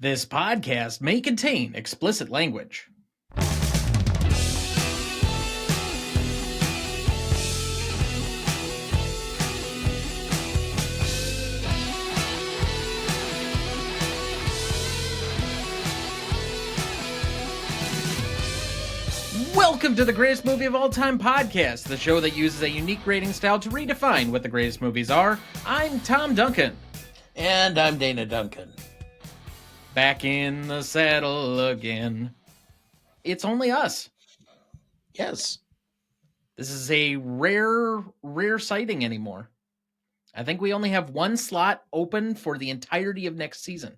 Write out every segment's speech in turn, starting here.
This podcast may contain explicit language. Welcome to the Greatest Movie of All Time podcast, the show that uses a unique rating style to redefine what the greatest movies are. I'm Tom Duncan. And I'm Dana Duncan. Back in the saddle again. It's only us. Yes. This is a rare sighting anymore. I think we only have one slot open for the entirety of next season.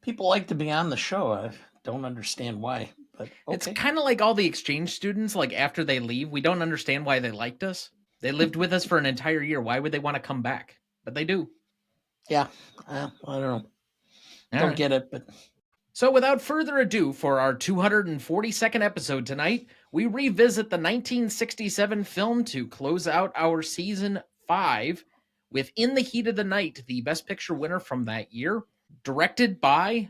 People like to be on the show. I don't understand why, but okay. It's kind of like all the exchange students, like after they leave, we don't understand why they liked us. They lived with us for an entire year. Why would they want to come back? But they do. Yeah, I don't know. Don't get it, but... So without further ado, for our 242nd episode tonight, we revisit the 1967 film to close out our season 5 with In the Heat of the Night, the Best Picture winner from that year, directed by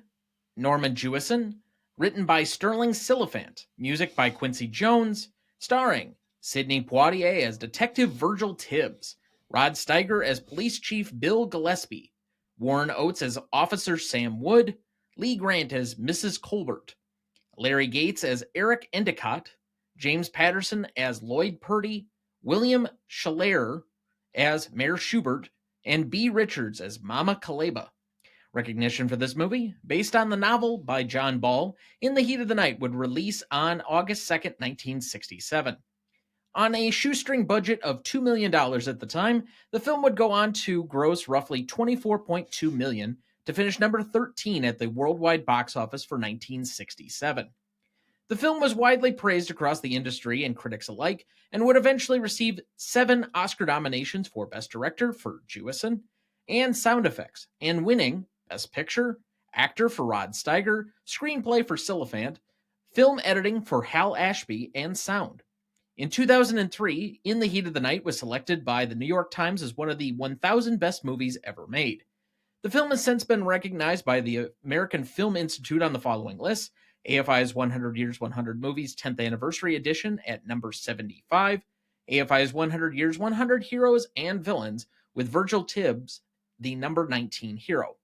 Norman Jewison, written by Sterling Silliphant, music by Quincy Jones, starring Sidney Poitier as Detective Virgil Tibbs, Rod Steiger as Police Chief Bill Gillespie, Warren Oates as Officer Sam Wood, Lee Grant as Mrs. Colbert, Larry Gates as Eric Endicott, James Patterson as Lloyd Purdy, William Schiller as Mayor Schubert, and B. Richards as Mama Kaleba. Recognition for this movie, based on the novel by John Ball, In the Heat of the Night would release on August 2nd, 1967. On a shoestring budget of $2 million at the time, the film would go on to gross roughly $24.2 million to finish number 13 at the worldwide box office for 1967. The film was widely praised across the industry and critics alike, and would eventually receive 7 Oscar nominations for Best Director for Jewison, and Sound Effects, and winning Best Picture, Actor for Rod Steiger, Screenplay for Silliphant, Film Editing for Hal Ashby, and Sound. In 2003, In the Heat of the Night was selected by the New York Times as one of the 1,000 best movies ever made. The film has since been recognized by the American Film Institute on the following lists: AFI's 100 Years, 100 Movies 10th Anniversary Edition at number 75, AFI's 100 Years, 100 Heroes and Villains with Virgil Tibbs, the number 19 hero.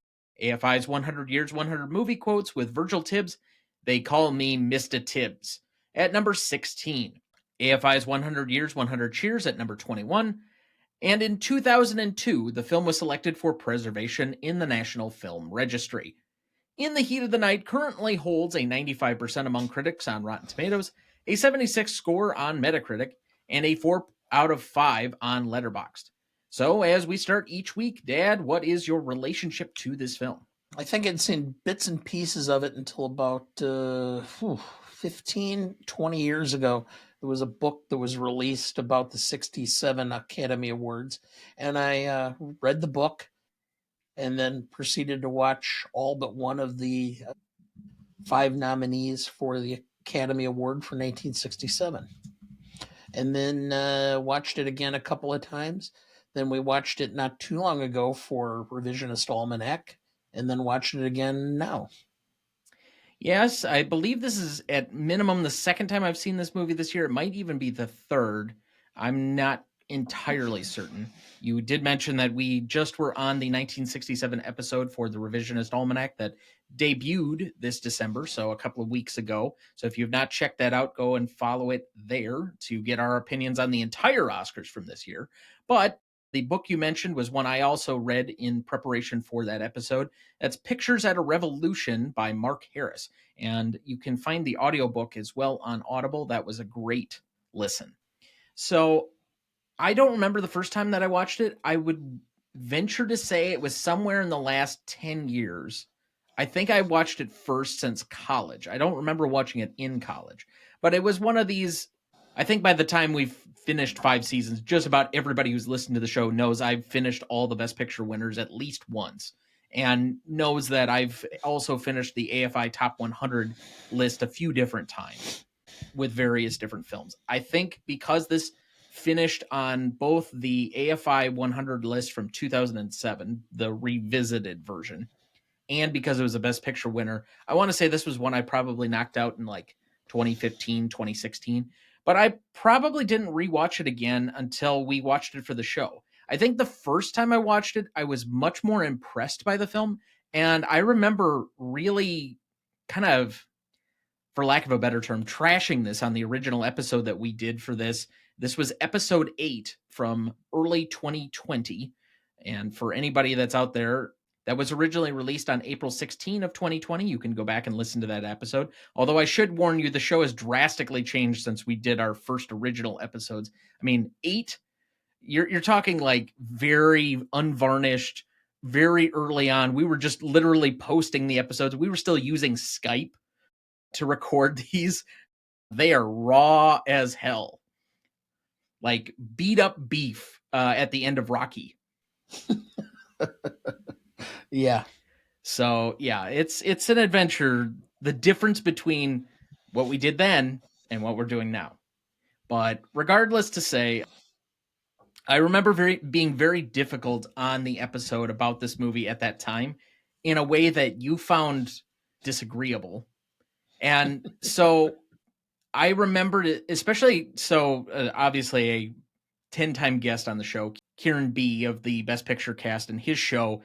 AFI's 100 Years, 100 Movie Quotes with Virgil Tibbs, They Call Me Mr. Tibbs, at number 16. AFI's 100 Years, 100 Cheers at number 21. And in 2002, the film was selected for preservation in the National Film Registry. In the Heat of the Night currently holds a 95% among critics on Rotten Tomatoes, a 76 score on Metacritic, and a 4 out of 5 on Letterboxd. So as we start each week, Dad, what is your relationship to this film? I think I'd seen bits and pieces of it until about 15, 20 years ago. There was a book that was released about the 67 Academy Awards, and I read the book and then proceeded to watch all but one of the 5 nominees for the Academy Award for 1967. And then watched it again a couple of times. Then we watched it not too long ago for Revisionist Almanac, and then watched it again now. Yes, I believe this is at minimum the second time I've seen this movie this year. It might even be the third. I'm not entirely certain. You did mention that we just were on the 1967 episode for the Revisionist Almanac that debuted this December, so a couple of weeks ago. So if you've not checked that out, go and follow it there to get our opinions on the entire Oscars from this year. But the book you mentioned was one I also read in preparation for that episode. That's Pictures at a Revolution by Mark Harris. And you can find the audiobook as well on Audible. That was a great listen. So I don't remember the first time that I watched it. I would venture to say it was somewhere in the last 10 years. I think I watched it first since college. I don't remember watching it in college. But it was one of these... I think by the time we've finished 5 seasons, just about everybody who's listened to the show knows I've finished all the Best Picture winners at least once, and knows that I've also finished the AFI Top 100 list a few different times with various different films. I think because this finished on both the AFI 100 list from 2007, the revisited version, and because it was a Best Picture winner. I want to say this was one I probably knocked out in like 2015, 2016, but I probably didn't rewatch it again until we watched it for the show. I think the first time I watched it, I was much more impressed by the film, and I remember really kind of, for lack of a better term, trashing this on the original episode that we did for this. This was episode 8 from early 2020. And for anybody that's out there, that was originally released on April 16 of 2020. You can go back and listen to that episode. Although I should warn you, the show has drastically changed since we did our first original episodes. I mean, 8, you're talking like very unvarnished, very early on. We were just literally posting the episodes. We were still using Skype to record these. They are raw as hell, like beat up beef at the end of Rocky. Yeah. So yeah, it's an adventure. The difference between what we did then and what we're doing now. But regardless to say, I remember being very difficult on the episode about this movie at that time in a way that you found disagreeable. And so I remembered it, especially so obviously a 10-time guest on the show, Kieran B of the Best Picture cast, and his show,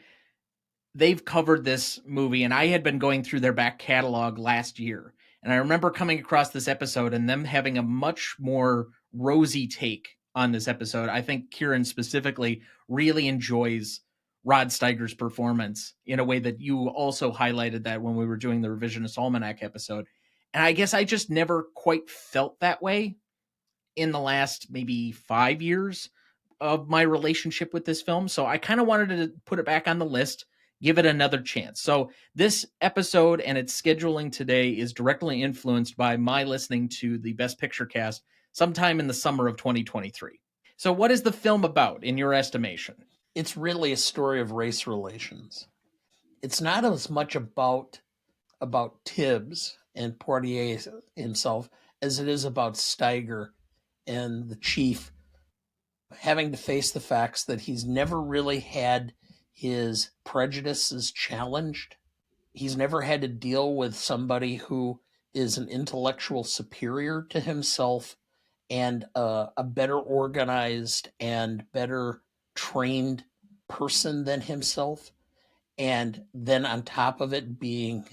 they've covered this movie, and I had been going through their back catalog last year. And I remember coming across this episode and them having a much more rosy take on this episode. I think Kieran specifically really enjoys Rod Steiger's performance in a way that you also highlighted that when we were doing the Revisionist Almanac episode. And I guess I just never quite felt that way in the last maybe 5 years of my relationship with this film. So I kind of wanted to put it back on the list, give it another chance. So this episode and its scheduling today is directly influenced by my listening to the Best Picture cast sometime in the summer of 2023. So what is the film about, in your estimation? It's really a story of race relations. It's not as much about Tibbs and Poitier himself as it is about Steiger and the chief having to face the facts that he's never really had his prejudices challenged. He's never had to deal with somebody who is an intellectual superior to himself and a better organized and better trained person than himself. And then on top of it, being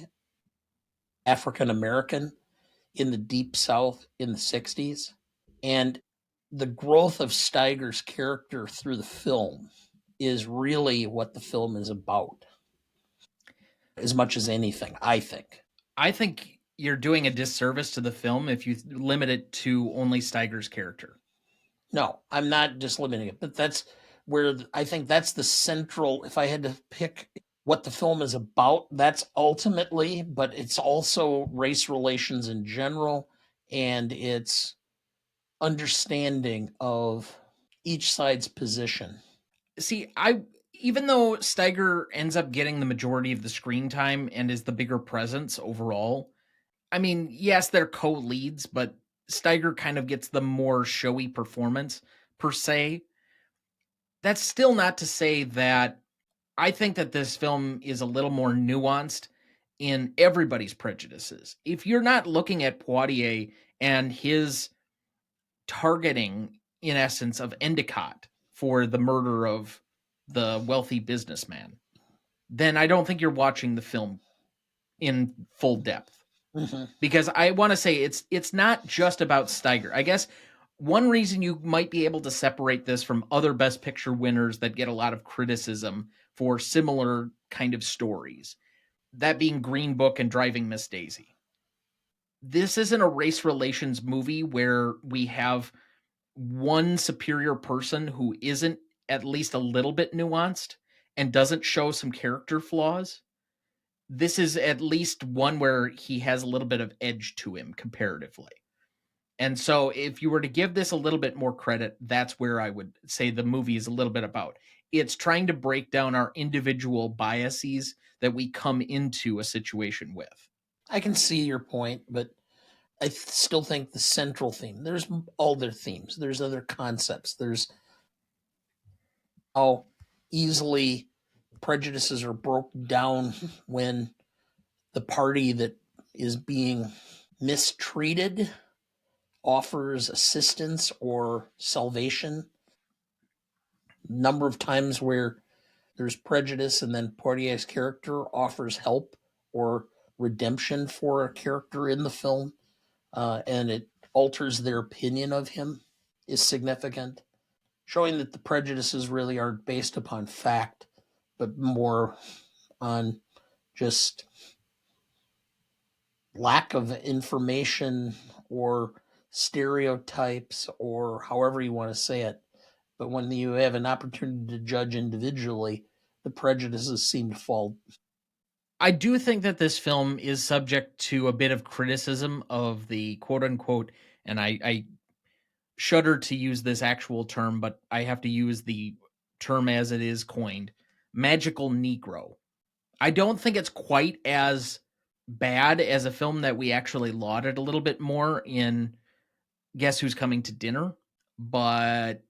African American in the Deep South in the 60s. And the growth of Steiger's character through the film is really what the film is about, as much as anything, I think. I think you're doing a disservice to the film if you limit it to only Steiger's character. No, I'm not just limiting it, but that's where I think that's the central, if I had to pick what the film is about, that's ultimately, but it's also race relations in general, and it's understanding of each side's position. See, even though Steiger ends up getting the majority of the screen time and is the bigger presence overall, I mean, yes, they're co-leads, but Steiger kind of gets the more showy performance per se. That's still not to say that I think that this film is a little more nuanced in everybody's prejudices. If you're not looking at Poitier and his targeting, in essence, of Endicott for the murder of the wealthy businessman, then I don't think you're watching the film in full depth. Mm-hmm. Because I want to say it's not just about Steiger. I guess one reason you might be able to separate this from other Best Picture winners that get a lot of criticism for similar kind of stories, that being Green Book and Driving Miss Daisy. This isn't a race relations movie where we have one superior person who isn't at least a little bit nuanced and doesn't show some character flaws. This is at least one where he has a little bit of edge to him comparatively. And so if you were to give this a little bit more credit, that's where I would say the movie is a little bit about. It's trying to break down our individual biases that we come into a situation with. I can see your point, but I still think the central theme. There's all their themes. There's other concepts. There's how easily prejudices are broken down when the party that is being mistreated offers assistance or salvation. Number of times where there's prejudice and then Poitier's character offers help or redemption for a character in the film, and it alters their opinion of him, is significant, showing that the prejudices really aren't based upon fact, but more on just lack of information or stereotypes or however you want to say it. But when you have an opportunity to judge individually, the prejudices seem to fall. I do think that this film is subject to a bit of criticism of the quote unquote, and I shudder to use this actual term, but I have to use the term as it is coined, magical Negro. I don't think it's quite as bad as a film that we actually lauded a little bit more in Guess Who's Coming to Dinner, but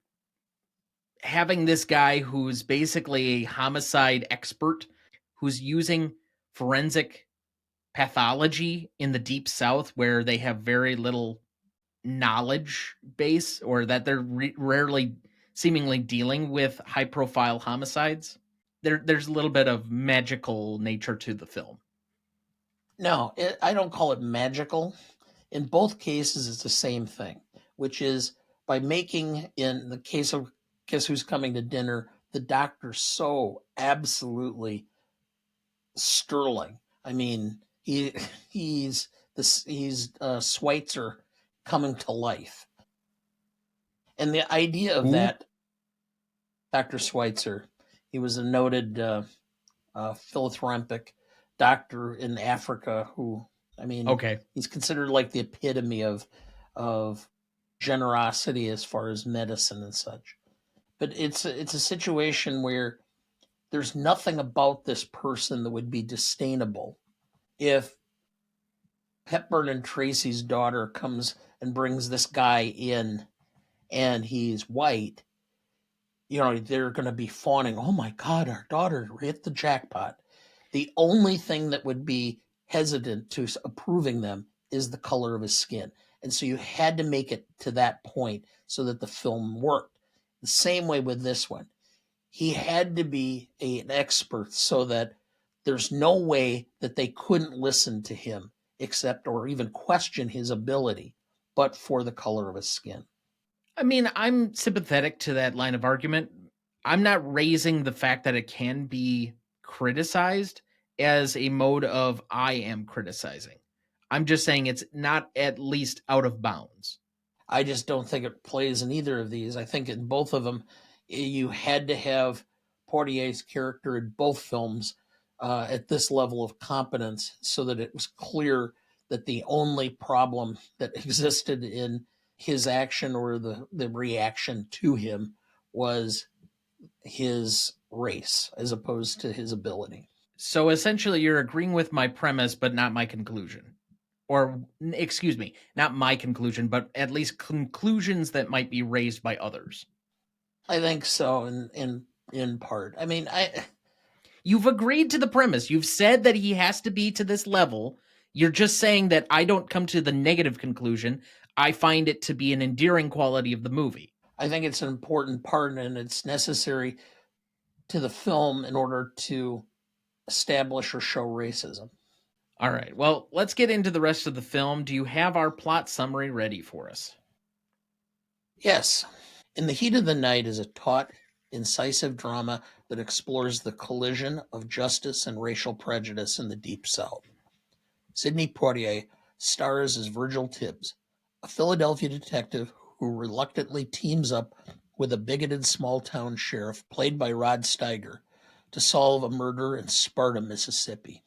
having this guy who's basically a homicide expert who's using forensic pathology in the deep south where they have very little knowledge base, or that they're rarely seemingly dealing with high profile homicides. There's a little bit of magical nature to the film. No, I don't call it magical. In both cases, it's the same thing, which is by making, in the case of Guess Who's Coming to Dinner, the doctor so absolutely sterling. I mean, he's Schweitzer coming to life, and the idea of Who? that Dr. Schweitzer, he was a noted philanthropic doctor in Africa who, I mean, Okay. he's considered like the epitome of generosity as far as medicine and such. But it's a situation where there's nothing about this person that would be disdainable. If Hepburn and Tracy's daughter comes and brings this guy in and he's white, they're going to be fawning, oh my God, our daughter hit the jackpot. The only thing that would be hesitant to approving them is the color of his skin. And so you had to make it to that point so that the film worked. The same way with this one. He had to be an expert so that there's no way that they couldn't listen to him except or even question his ability, but for the color of his skin. I mean, I'm sympathetic to that line of argument. I'm not raising the fact that it can be criticized as a mode of I am criticizing. I'm just saying it's not at least out of bounds. I just don't think it plays in either of these. I think in both of them, you had to have Poitier's character in both films at this level of competence so that it was clear that the only problem that existed in his action or the reaction to him was his race as opposed to his ability. So essentially, you're agreeing with my premise, but not my conclusion. Or, excuse me, not my conclusion, but at least conclusions that might be raised by others. I think so, in part. I mean, You've agreed to the premise. You've said that he has to be to this level. You're just saying that I don't come to the negative conclusion. I find it to be an endearing quality of the movie. I think it's an important part and it's necessary to the film in order to establish or show racism. All right. Well, let's get into the rest of the film. Do you have our plot summary ready for us? Yes. In the Heat of the Night is a taut, incisive drama that explores the collision of justice and racial prejudice in the Deep South. Sidney Poitier stars as Virgil Tibbs, a Philadelphia detective who reluctantly teams up with a bigoted small town sheriff played by Rod Steiger to solve a murder in Sparta, Mississippi.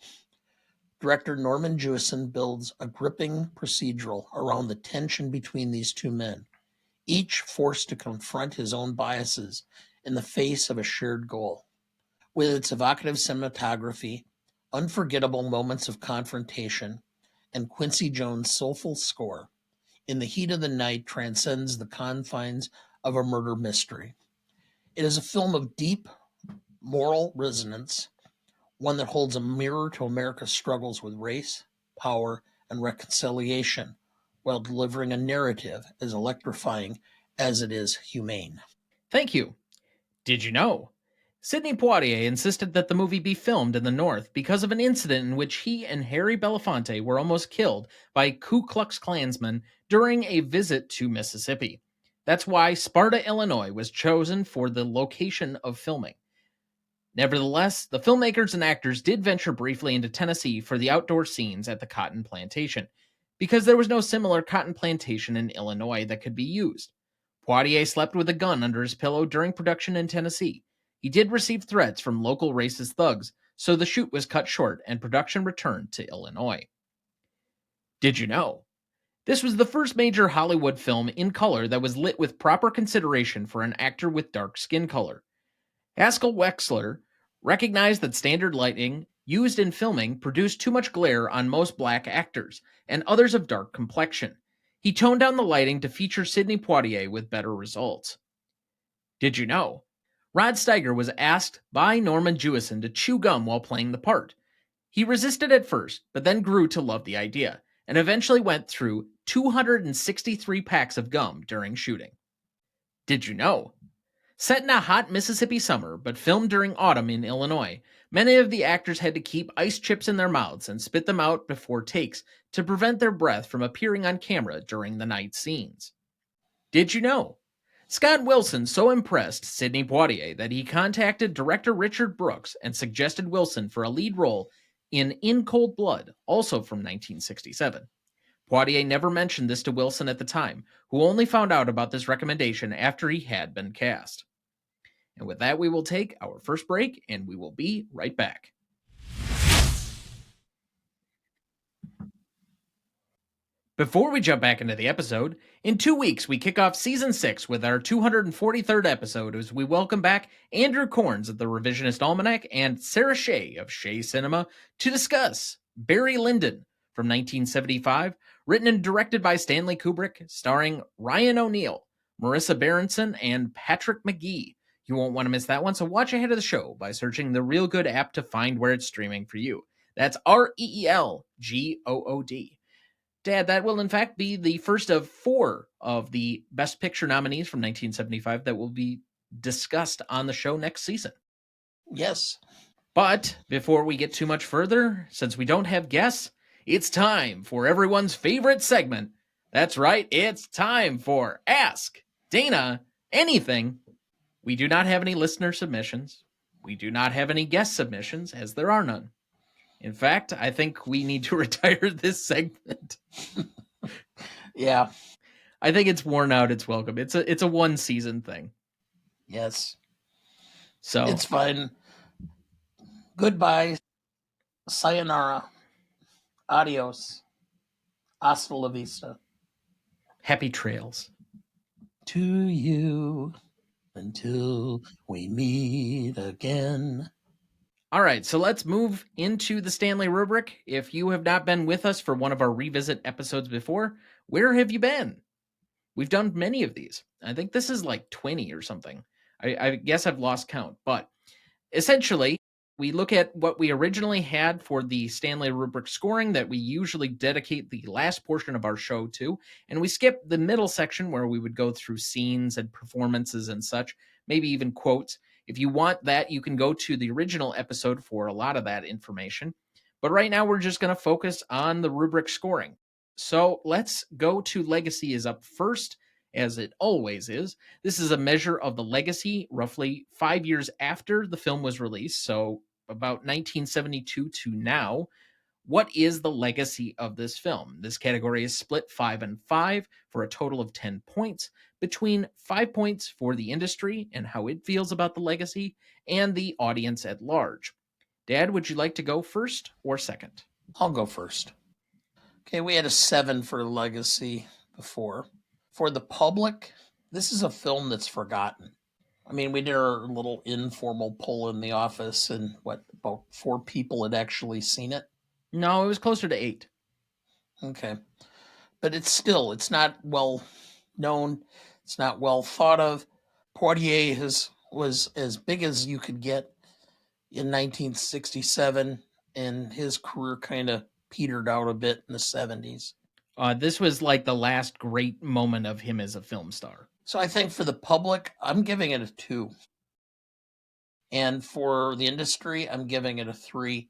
Director Norman Jewison builds a gripping procedural around the tension between these two men, each forced to confront his own biases in the face of a shared goal. With its evocative cinematography, unforgettable moments of confrontation, and Quincy Jones' soulful score, In the Heat of the Night, transcends the confines of a murder mystery. It is a film of deep moral resonance, one that holds a mirror to America's struggles with race, power, and reconciliation, while delivering a narrative as electrifying as it is humane. Thank you. Did you know? Sidney Poitier insisted that the movie be filmed in the North because of an incident in which he and Harry Belafonte were almost killed by Ku Klux Klansmen during a visit to Mississippi. That's why Sparta, Illinois was chosen for the location of filming. Nevertheless, the filmmakers and actors did venture briefly into Tennessee for the outdoor scenes at the cotton plantation, because there was no similar cotton plantation in Illinois that could be used. Poitier slept with a gun under his pillow during production in Tennessee. He did receive threats from local racist thugs, so the shoot was cut short and production returned to Illinois. Did you know? This was the first major Hollywood film in color that was lit with proper consideration for an actor with dark skin color. Haskell Wexler recognized that standard lighting used in filming produced too much glare on most black actors and others of dark complexion. He toned down the lighting to feature Sidney Poitier with better results. Did you know? Rod Steiger was asked by Norman Jewison to chew gum while playing the part. He resisted at first, but then grew to love the idea, and eventually went through 263 packs of gum during shooting. Did you know? Set in a hot Mississippi summer, but filmed during autumn in Illinois, many of the actors had to keep ice chips in their mouths and spit them out before takes to prevent their breath from appearing on camera during the night scenes. Did you know? Scott Wilson so impressed Sidney Poitier that he contacted director Richard Brooks and suggested Wilson for a lead role in Cold Blood, also from 1967. Poitier never mentioned this to Wilson at the time, who only found out about this recommendation after he had been cast. And with that, we will take our first break, and we will be right back. Before we jump back into the episode, in 2 weeks we kick off Season 6 with our 243rd episode as we welcome back Andrew Corns of the Revisionist Almanac and Sarah Shea of Shea Cinema to discuss Barry Lyndon from 1975, written and directed by Stanley Kubrick, starring Ryan O'Neal, Marissa Berenson, and Patrick McGee. You won't want to miss that one, so watch ahead of the show by searching the Real Good app to find where it's streaming for you. That's REELGOOD. Dad, that will in fact be the first of 4 of the Best Picture nominees from 1975 that will be discussed on the show next season. Yes. But before we get too much further, since we don't have guests, it's time for everyone's favorite segment. That's right, it's time for Ask Dana Anything. We do not have any listener submissions. We do not have any guest submissions, as there are none. In fact, I think we need to retire this segment. Yeah. I think it's worn out its welcome. It's a one season thing. Yes. So it's fine. Goodbye. Sayonara. Adios. Hasta la vista. Happy trails. To you until we meet again. All right, so let's move into the Stanley Rubric. If you have not been with us for one of our revisit episodes before, where have you been? We've done many of these. I think this is like 20 or something. I guess I've lost count, but essentially, we look at what we originally had for the Stanley Rubric scoring that we usually dedicate the last portion of our show to, and we skip the middle section where we would go through scenes and performances and such, maybe even quotes. If you want that, you can go to the original episode for a lot of that information. But right now, we're just going to focus on the Rubric scoring. So let's go to Legacy is up first, as it always is. This is a measure of the legacy roughly 5 years after the film was released, so about 1972 to now. What is the legacy of this film? This category is split 5 and 5 for a total of 10 points, between 5 points for the industry and how it feels about the legacy, and the audience at large. Dad, would you like to go first or second? I'll go first. Okay, we had a 7 for Legacy before. For the public, this is a film that's forgotten. I mean, we did our little informal poll in the office, and about 4 people had actually seen it? No, it was closer to 8. Okay. But it's not well known. It's not well thought of. Poitier was as big as you could get in 1967, and his career kind of petered out a bit in the 70s. This was like the last great moment of him as a film star. So I think for the public, I'm giving it a 2. And for the industry, I'm giving it a 3,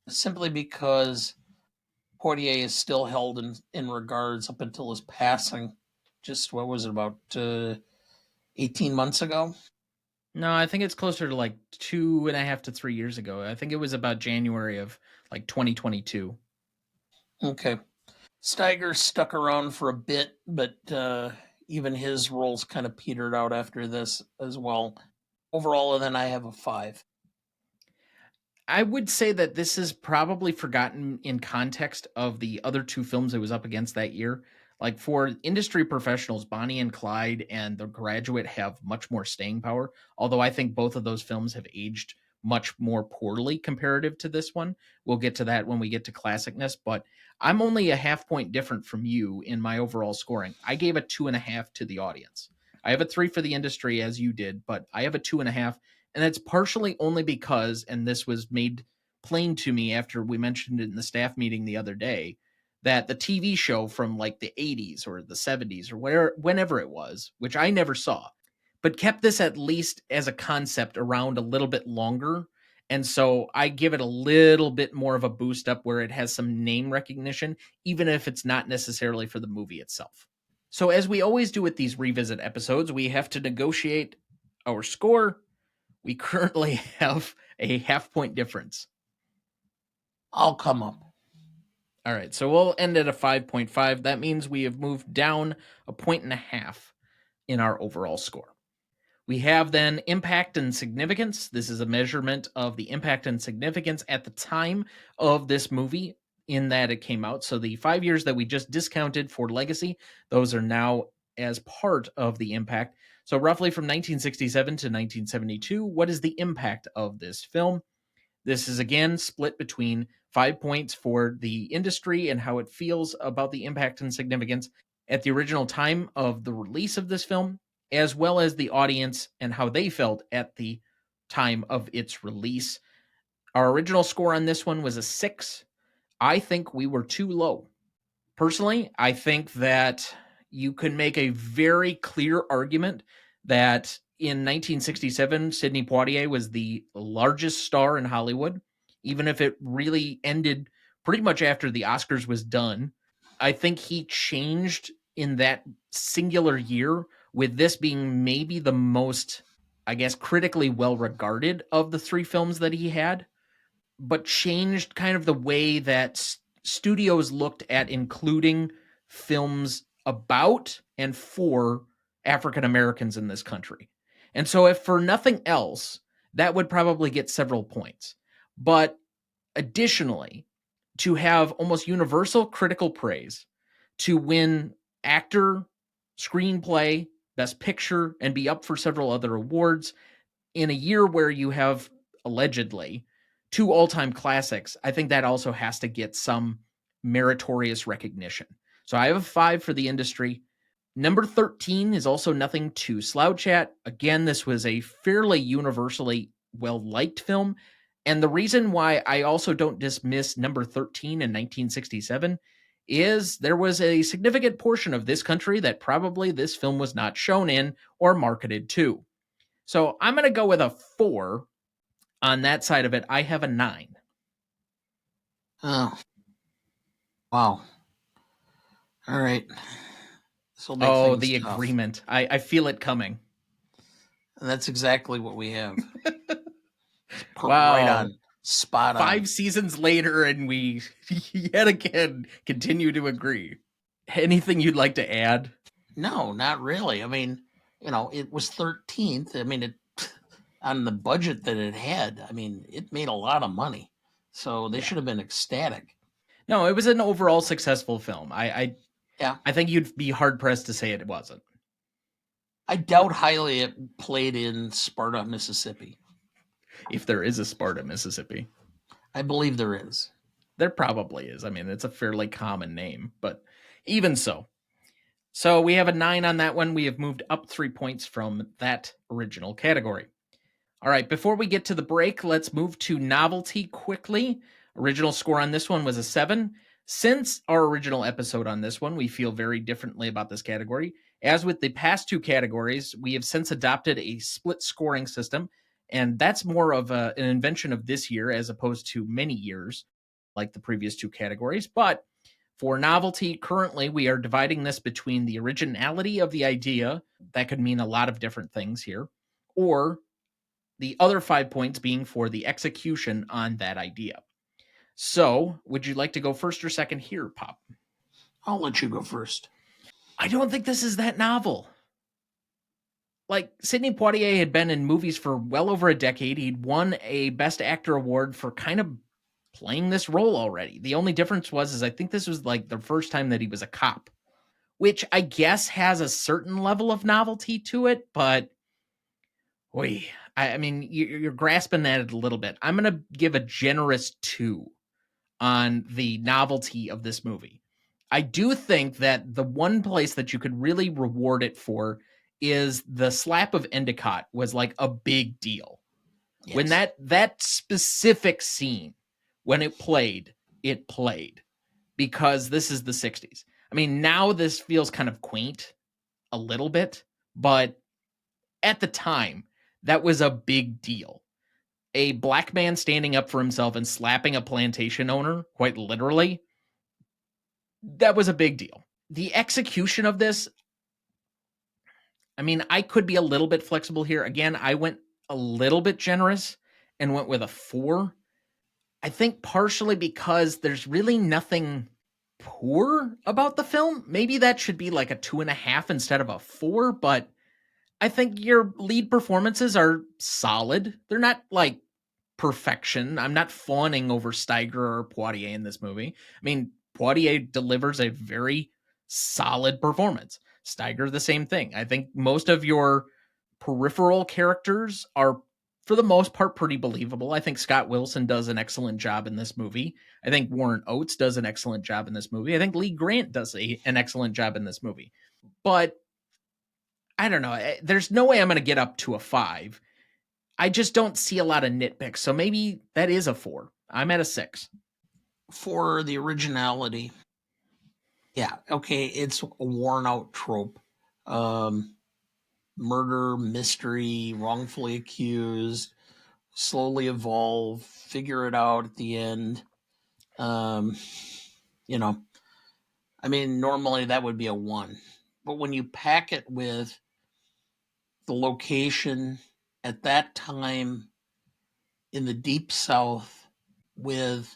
simply because Poitier is still held in regards up until his passing. Just what was it, about 18 months ago? No, I think it's closer to like 2.5 to 3 years ago. I think it was about January of like 2022. Okay. Steiger stuck around for a bit, but even his roles kind of petered out after this as well. Overall, and then I have a 5. I would say that this is probably forgotten in context of the other two films it was up against that year. Like for industry professionals, Bonnie and Clyde and The Graduate have much more staying power. Although I think both of those films have aged much more poorly comparative to this one. We'll get to that when we get to classicness, but I'm only a half point different from you in my overall scoring. I gave a 2.5 to the audience. I have a 3 for the industry as you did, but I have a 2.5, and that's partially only because, and this was made plain to me after we mentioned it in the staff meeting the other day, that the TV show from like the 80s or the 70s or whenever it was, which I never saw, but kept this at least as a concept around a little bit longer. And so I give it a little bit more of a boost up where it has some name recognition, even if it's not necessarily for the movie itself. So, as we always do with these revisit episodes, we have to negotiate our score. We currently have a half point difference. I'll come up. All right, so we'll end at a 5.5. That means we have moved down a point and a half in our overall score. We have then impact and significance. This is a measurement of the impact and significance at the time of this movie in that it came out. So the 5 years that we just discounted for legacy, those are now as part of the impact. So roughly from 1967 to 1972, what is the impact of this film? This is again split between 5 points for the industry and how it feels about the impact and significance at the original time of the release of this film, as well as the audience and how they felt at the time of its release. Our original score on this one was a 6. I think we were too low. Personally, I think that you can make a very clear argument that in 1967, Sidney Poitier was the largest star in Hollywood, even if it really ended pretty much after the Oscars was done. I think he changed in that singular year, with this being maybe the most, I guess, critically well regarded of the three films that he had, but changed kind of the way that studios looked at including films about and for African Americans in this country. And so, if for nothing else, that would probably get several points. But additionally, to have almost universal critical praise, to win actor, screenplay, best picture, and be up for several other awards in a year where you have allegedly two all-time classics, I think that also has to get some meritorious recognition. So I have a 5 for the industry. Number 13 is also nothing to slouch at. Again, this was a fairly universally well-liked film. And the reason why I also don't dismiss number 13 in 1967 is there was a significant portion of this country that probably this film was not shown in or marketed to. So I'm going to go with a 4 on that side of it. I have a 9. Oh, wow. All right. This will make Oh, things the tough. agreement. I feel it coming. And that's exactly what we have. Wow. Right on. Spot on. 5 seasons later, and we yet again continue to agree. Anything you'd like to add? No, not really. I mean, it was 13th. I mean, it on the budget that it had, I mean, it made a lot of money. So they should have been ecstatic. No, it was an overall successful film. Yeah. I think you'd be hard pressed to say it wasn't. I doubt highly it played in Sparta, Mississippi. If there is a Sparta, Mississippi. I believe there is. There probably is. I mean, it's a fairly common name, but even so. So we have a 9 on that one. We have moved up 3 points from that original category. All right, before we get to the break, let's move to novelty quickly. Original score on this one was a 7. Since our original episode on this one, we feel very differently about this category. As with the past two categories, we have since adopted a split scoring system, and that's more of an invention of this year as opposed to many years like the previous two categories. But for novelty, currently we are dividing this between the originality of the idea, that could mean a lot of different things here, or the other 5 points being for the execution on that idea. So, would you like to go first or second here, Pop? I'll let you go first. I don't think this is that novel. Like, Sidney Poitier had been in movies for well over a decade. He'd won a Best Actor award for kind of playing this role already. The only difference was I think this was like the first time that he was a cop, which I guess has a certain level of novelty to it, but I mean, you're grasping at it a little bit. I'm going to give a generous 2 on the novelty of this movie. I do think that the one place that you could really reward it for is the slap of Endicott was like a big deal. Yes. When that specific scene, when it played, because this is the 60s. I mean, now this feels kind of quaint a little bit, but at the time, that was a big deal. A black man standing up for himself and slapping a plantation owner, quite literally, that was a big deal. The execution of this, I mean, I could be a little bit flexible here. Again, I went a little bit generous and went with a 4. I think partially because there's really nothing poor about the film. Maybe that should be like a 2.5 instead of a 4, but I think your lead performances are solid. They're not like perfection. I'm not fawning over Steiger or Poitier in this movie. I mean, Poitier delivers a very solid performance. Steiger, the same thing. I think most of your peripheral characters are, for the most part, pretty believable. I think Scott Wilson does an excellent job in this movie. I think Warren Oates does an excellent job in this movie. I think Lee Grant does an excellent job in this movie. But I don't know. There's no way I'm going to get up to a 5. I just don't see a lot of nitpicks. So maybe that is a 4. I'm at a 6. For the originality, yeah, okay, it's a worn out trope. Murder, mystery, wrongfully accused, slowly evolve, figure it out at the end. You know, I mean, normally that would be a 1. But when you pack it with the location at that time in the Deep South with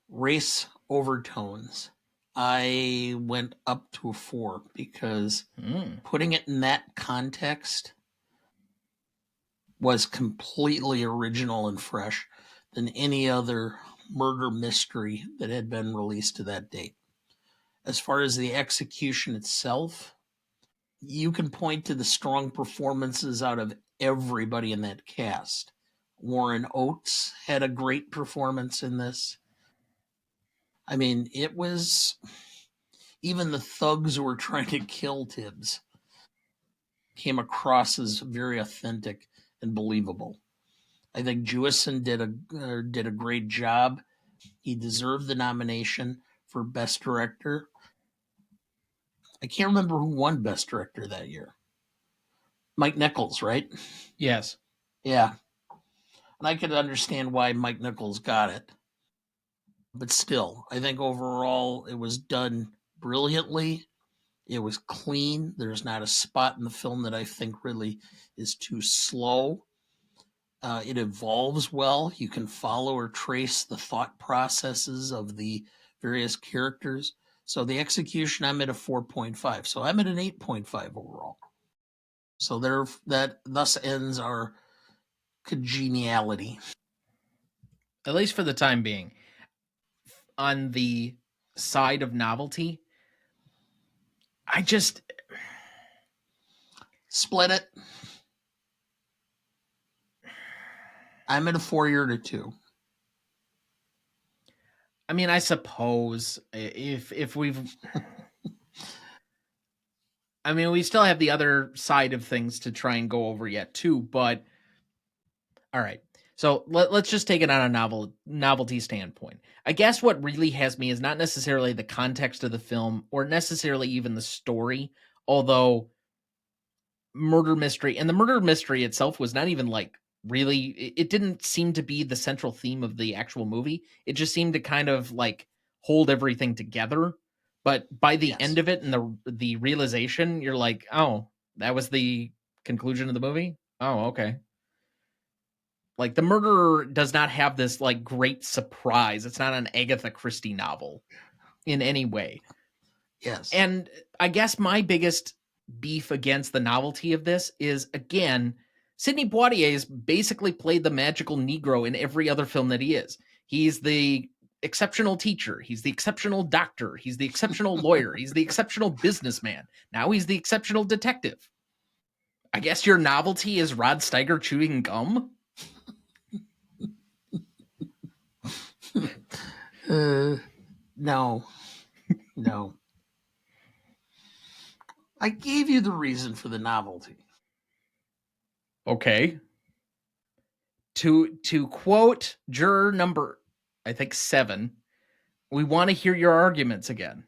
race overtones, I went up to a 4 because putting it in that context was completely original and fresh than any other murder mystery that had been released to that date. As far as the execution itself, you can point to the strong performances out of everybody in that cast. Warren Oates had a great performance in this. I mean, it was even the thugs who were trying to kill Tibbs came across as very authentic and believable. I think Jewison did a great job. He deserved the nomination for Best Director. I can't remember who won Best Director that year. Mike Nichols, right? Yes. Yeah. And I could understand why Mike Nichols got it. But still, I think overall it was done brilliantly. It was clean. There's not a spot in the film that I think really is too slow. It evolves well. You can follow or trace the thought processes of the various characters. So the execution, I'm at a 4.5. So I'm at an 8.5 overall. So there, that thus ends our congeniality. At least for the time being. On the side of novelty, I just split it. I'm at a 4 year to 2. I mean, I suppose if we've, I mean, we still have the other side of things to try and go over yet too. But all right, so let's just take it on a novelty standpoint. I guess what really has me is not necessarily the context of the film or necessarily even the story, although murder mystery and the murder mystery itself was not even like really it didn't seem to be the central theme of the actual movie. It just seemed to kind of like hold everything together, but by the Yes. end of it and the realization, you're like, oh, that was the conclusion of the movie. Oh, okay. Like the murderer does not have this like great surprise. It's not an Agatha Christie novel in any way. Yes. And I guess my biggest beef against the novelty of this is, again, Sidney Poitier has basically played the magical Negro in every other film that he is. He's the exceptional teacher. He's the exceptional doctor. He's the exceptional lawyer. He's the exceptional businessman. Now he's the exceptional detective. I guess your novelty is Rod Steiger chewing gum? No. No. I gave you the reason for the novelty. Okay. To quote juror number, I think 7, we want to hear your arguments again.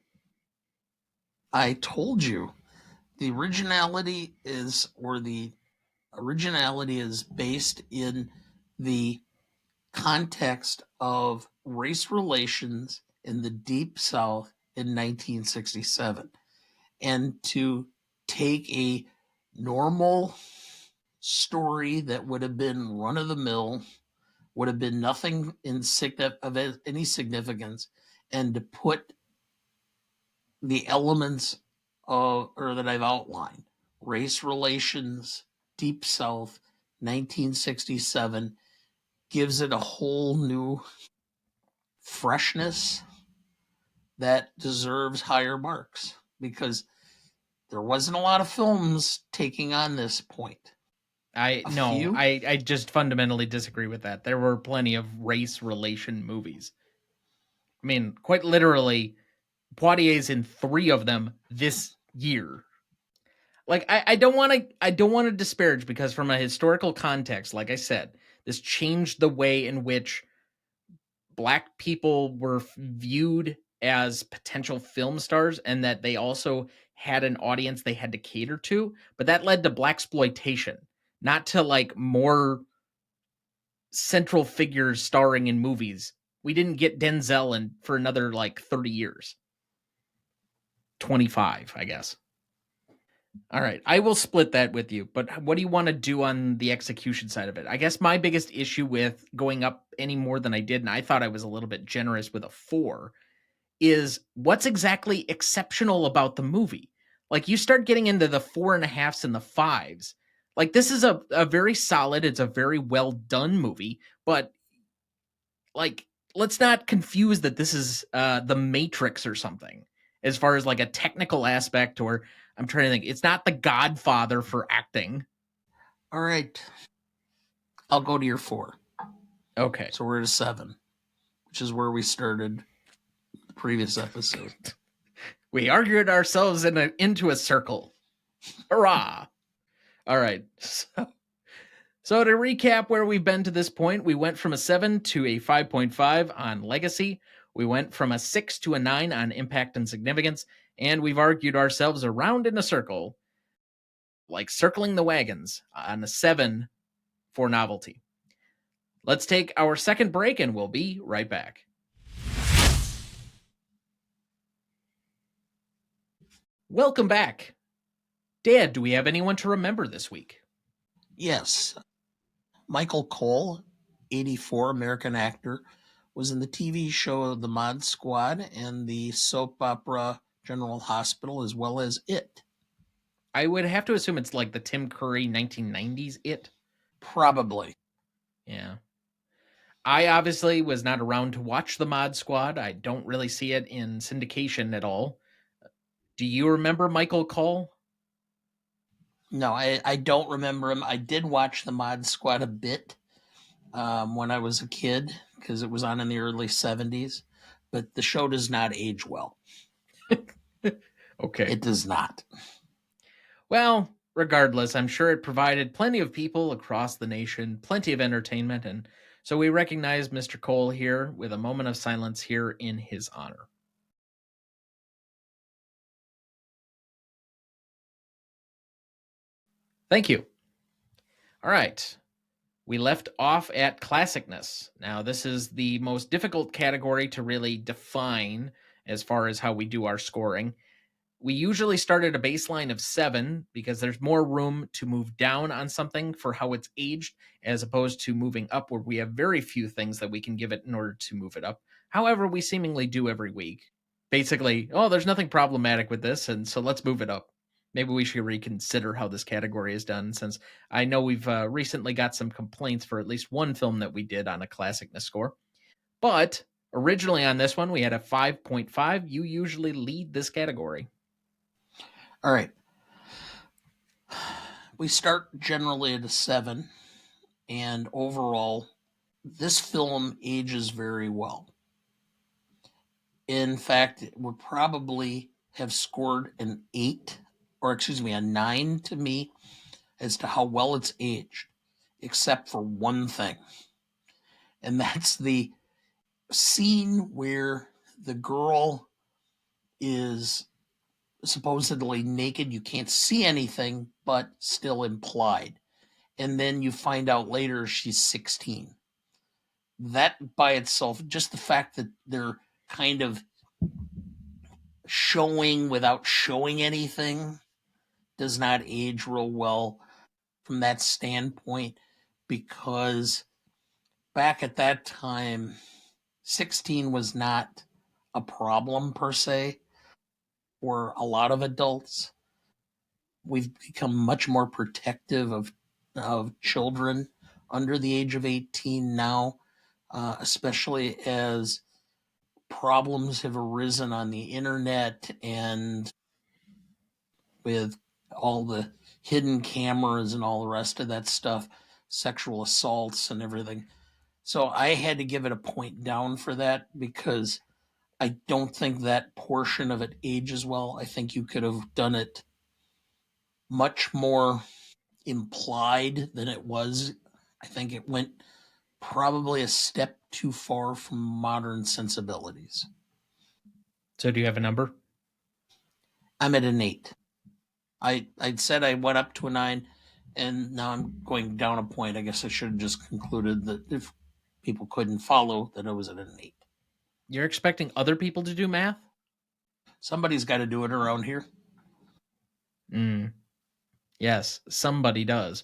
I told you the originality is based in the context of race relations in the Deep South in 1967. And to take a normal story that would have been run of the mill, would have been nothing of any significance, and to put the elements or that I've outlined, race relations, Deep South, 1967, gives it a whole new freshness that deserves higher marks because there wasn't a lot of films taking on this point. I A no, few? I just fundamentally disagree with that. There were plenty of race relation movies. I mean, quite literally, Poitier's in 3 of them this year. Like I don't want to disparage because from a historical context, like I said, this changed the way in which black people were viewed as potential film stars and that they also had an audience they had to cater to, but that led to black exploitation, not to like more central figures starring in movies. We didn't get Denzel in for another like 30 years. 25, I guess. All right. I will split that with you, but what do you want to do on the execution side of it? I guess my biggest issue with going up any more than I did, and I thought I was a little bit generous with a 4, is what's exactly exceptional about the movie? Like you start getting into the 4.5s and the 5s. Like this is a very solid, it's a very well done movie, but like let's not confuse that this is the Matrix or something as far as like a technical aspect, or I'm trying to think, it's not the Godfather for acting. All right. I'll go to your 4. Okay. So we're at a 7, which is where we started the previous episode. We argued ourselves into a circle. Hurrah. All right. So to recap where we've been to this point, we went from a 7 to a 5.5 on legacy. We went from a 6 to a 9 on impact and significance, and we've argued ourselves around in a circle, like circling the wagons, on a 7 for novelty. Let's take our second break and we'll be right back. Welcome back. Dad, do we have anyone to remember this week? Yes. Michael Cole, 84, American actor, was in the TV show The Mod Squad and the soap opera General Hospital, as well as It. I would have to assume it's like the Tim Curry 1990s It. Probably. Yeah. I obviously was not around to watch the Mod Squad. I don't really see it in syndication at all. Do you remember Michael Cole? No, I don't remember him. I did watch The Mod Squad a bit when I was a kid because it was on in the early 70s. but the show does not age well. Okay. It does not. Well, regardless, I'm sure it provided plenty of people across the nation plenty of entertainment, and so we recognize Mr. Cole here with a moment of silence here in his honor. Thank you. All right. We left off at classicness. Now, this is the most difficult category to really define as far as how we do our scoring. We usually start at a baseline of 7 because there's more room to move down on something for how it's aged, as opposed to moving up, where we have very few things that we can give it in order to move it up. However, we seemingly do every week. Basically, oh, there's nothing problematic with this, and so let's move it up. Maybe we should reconsider how this category is done, since I know we've recently got some complaints for at least one film that we did on a classicness score. But originally on this one, we had a 5.5. You usually lead this category. All right. We start generally at a 7, and overall, this film ages very well. In fact, it would probably have scored an 8, or excuse me, a 9 to me as to how well it's aged, except for one thing. And that's the scene where the girl is supposedly naked. You can't see anything, but still implied. And then you find out later she's 16. That by itself, just the fact that they're kind of showing without showing anything, does not age real well from that standpoint, because back at that time, 16 was not a problem per se for a lot of adults. We've become much more protective of children under the age of 18 now, especially as problems have arisen on the internet and with all the hidden cameras and all the rest of that stuff, sexual assaults and everything. So I had to give it a point down for that, because I don't think that portion of it ages well. I think you could have done it much more implied than it was. I think it went probably a step too far from modern sensibilities. So do you have a number? I'm at an 8. I'd said I went up to a 9, and now I'm going down a point. I guess I should have just concluded that if people couldn't follow, that I was at an 8. You're expecting other people to do math? Somebody's got to do it around here. Yes, somebody does.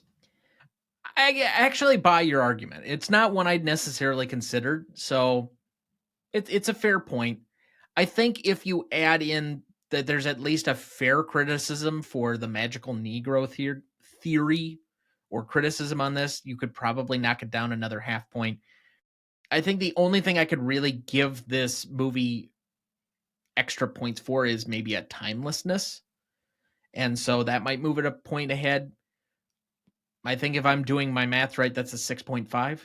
I actually buy your argument. It's not one I'd necessarily considered, so it's a fair point. I think if you add in that there's at least a fair criticism for the magical Negro theory or criticism on this, you could probably knock it down another half point. I think the only thing I could really give this movie extra points for is maybe a timelessness. And so that might move it a point ahead. I think if I'm doing my math right, that's a 6.5.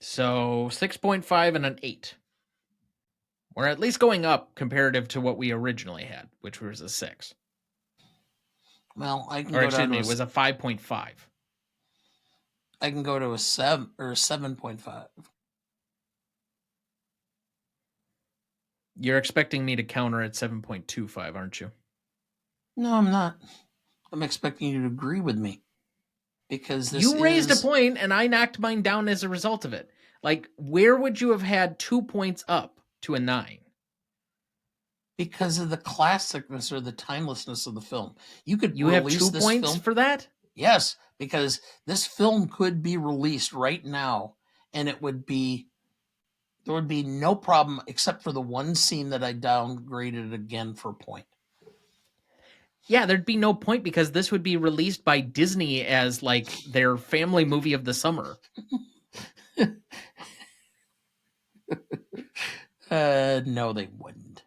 So 6.5 and an 8. We're at least going up comparative to what we originally had, which was a 6. Well, I can Or go excuse down me, to it was a 5.5. I can go to a 7 or a 7.5. You're expecting me to counter at 7.25, aren't you? No, I'm not. I'm expecting you to agree with me, because this You raised a is point and I knocked mine down as a result of it. Like, where would you have had 2 points up to a 9? because of the classicness or the timelessness of the film. You could You have release 2 this points film. for that? Yes, because this film could be released right now, and there would be no problem, except for the one scene that I downgraded again for a point. Yeah, there'd be no point because this would be released by Disney as like their family movie of the summer. No, they wouldn't.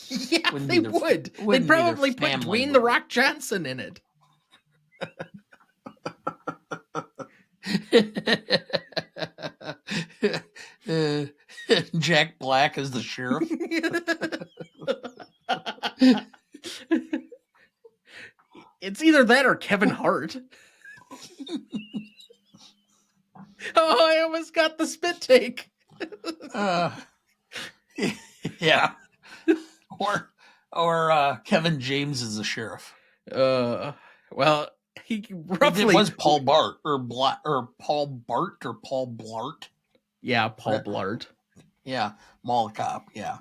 Yeah, Wouldn't they be their, would. They'd wouldn't be their probably put family Dwayne the movie. Rock Johnson in it. Jack Black as the sheriff. It's either that or Kevin Hart. Oh, I almost got the spit take. Yeah. Or Kevin James as the sheriff. Well, he roughly It was Paul Bart or Paul Bart or Paul Blart. Yeah, Paul Blart. Yeah, Mall Cop. Yeah.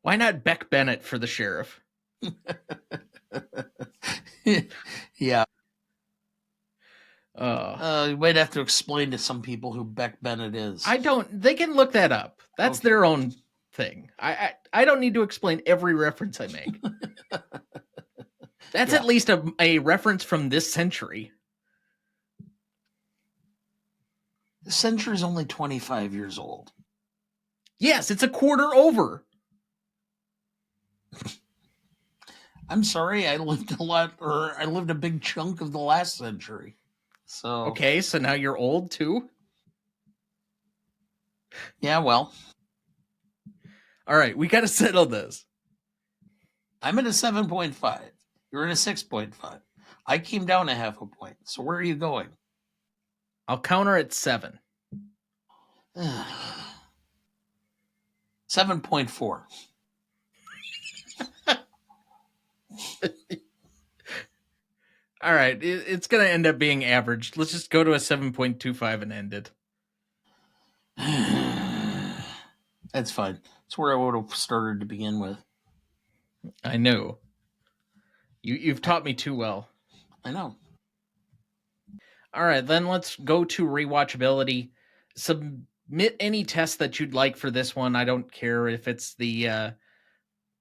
Why not Beck Bennett for the sheriff? Yeah. You might have to explain to some people who Beck Bennett is. They can look that up. That's their own thing. I don't need to explain every reference I make. That's at least a reference from this century. The century is only 25 years old. Yes, it's a quarter over. I'm sorry, I lived a big chunk of the last century. So okay, so now you're old too? Yeah, well. All right, we got to settle this. I'm at a 7.5. You're at a 6.5. I came down a half a point. So where are you going? I'll counter at 7. 7.4. All right, it's going to end up being average. Let's just go to a 7.25 and end it. That's fine. That's where I would have started to begin with. I know. You've taught me too well. I know. All right, then let's go to rewatchability. Submit any test that you'd like for this one. I don't care if it's the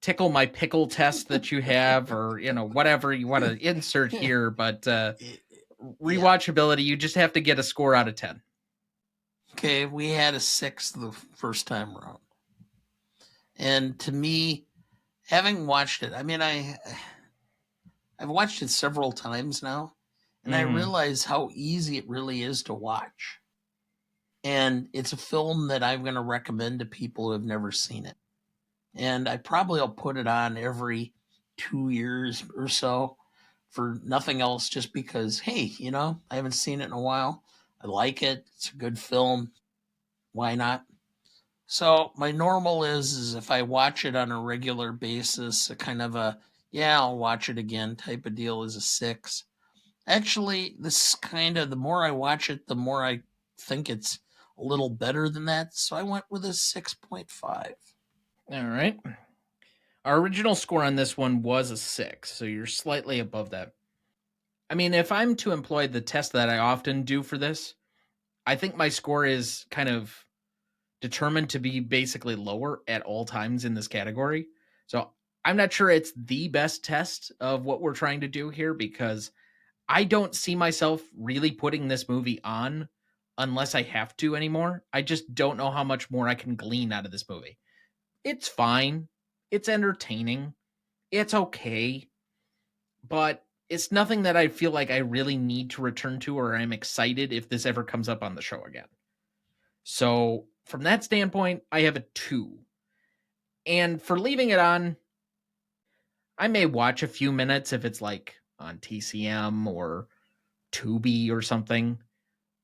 tickle my pickle test that you have or, whatever you want to insert here. But rewatchability, you just have to get a score out of 10. Okay, we had a 6 the first time around. And to me, having watched it, I mean, I've watched it several times now, and I realize how easy it really is to watch. And it's a film that I'm going to recommend to people who have never seen it. And I probably will put it on every 2 years or so for nothing else, just because, hey, I haven't seen it in a while. I like it. It's a good film. Why not? So my normal is if I watch it on a regular basis, a kind of I'll watch it again type of deal is a 6. Actually, this kind of, the more I watch it, the more I think it's a little better than that. So I went with a 6.5. All right. Our original score on this one was a 6, so you're slightly above that. I mean, if I'm to employ the test that I often do for this, I think my score is kind of determined to be basically lower at all times in this category. So I'm not sure it's the best test of what we're trying to do here, because I don't see myself really putting this movie on unless I have to anymore. I just don't know how much more I can glean out of this movie. It's fine. It's entertaining. It's okay. But it's nothing that I feel like I really need to return to, or I'm excited if this ever comes up on the show again. So from that standpoint, I have a 2. And for leaving it on, I may watch a few minutes if it's like on TCM or Tubi or something.